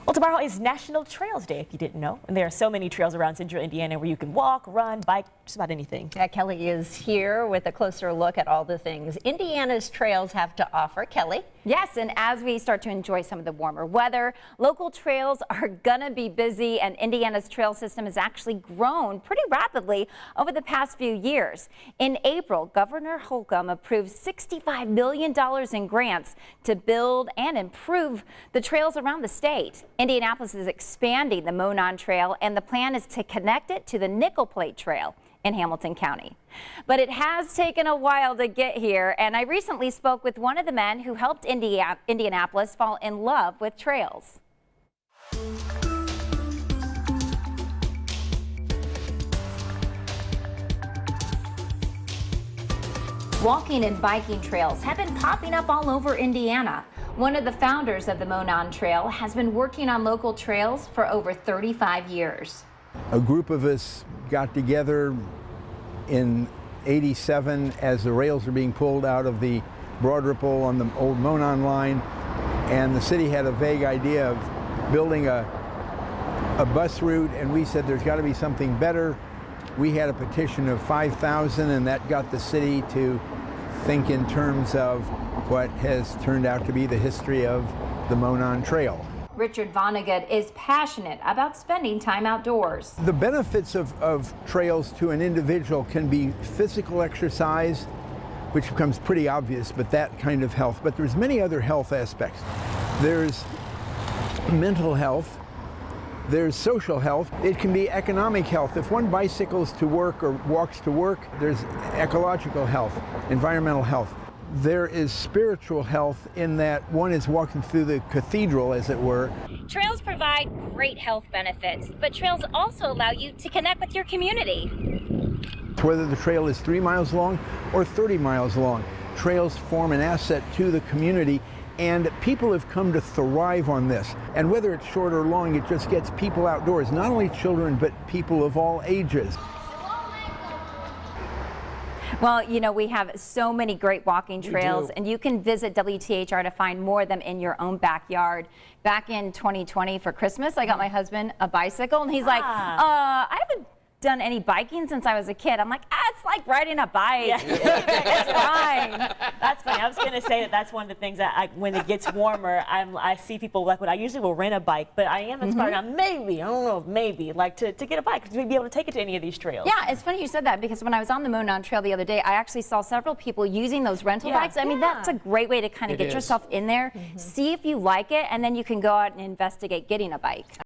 Well, tomorrow is National Trails Day, if you didn't know. And there are so many trails around central Indiana where you can walk, run, bike, just about anything. Yeah, Kelly is here with a closer look at all the things Indiana's trails have to offer. Kelly? Yes, and as we start to enjoy some of the warmer weather, local trails are gonna be busy, and Indiana's trail system has actually grown pretty rapidly over the past few years. In April, Governor Holcomb approved $65 million in grants to build and improve the trails around the state. Indianapolis is expanding the Monon Trail, and the plan is to connect it to the Nickel Plate Trail in Hamilton County. But it has taken a while to get here, and I recently spoke with one of the men who helped Indianapolis fall in love with trails. Walking and biking trails have been popping up all over Indiana. One of the founders of the Monon Trail has been working on local trails for over 35 years. A group of us got together in '87 as the rails were being pulled out of the Broad Ripple on the old Monon line, and the city had a vague idea of building a bus route, and we said there's got to be something better. We had a petition of 5,000, and that got the city to think in terms of what has turned out to be the history of the Monon Trail. Richard Vonnegut is passionate about spending time outdoors. The benefits of trails to an individual can be physical exercise, which becomes pretty obvious, but that kind of health. But there's many other health aspects. There's mental health. There's social health. It can be economic health. If one bicycles to work or walks to work, there's ecological health, environmental health. There is spiritual health in that one is walking through the cathedral, as it were. Trails provide great health benefits, but trails also allow you to connect with your community. Whether the trail is 3 miles long or 30 miles long, trails form an asset to the community, and people have come to thrive on this. And whether it's short or long, it just gets people outdoors, not only children, but people of all ages. Well, you know, we have so many great walking trails, and you can visit WTHR to find more of them in your own backyard. Back in 2020 for Christmas, I got my husband a bicycle, and he's like, I haven't done any biking since I was a kid. I'm like, it's like riding a bike. Yeah. It's fine. That's funny. I was going to say that's one of the things that when it gets warmer, I see people like, I usually will rent a bike, but I am inspired now, maybe, I don't know, maybe, like to get a bike, to be able to take it to any of these trails. Yeah, it's funny you said that, because when I was on the Monon Trail the other day, I actually saw several people using those rental bikes. I mean, that's a great way to kind of get yourself in there, see if you like it, and then you can go out and investigate getting a bike.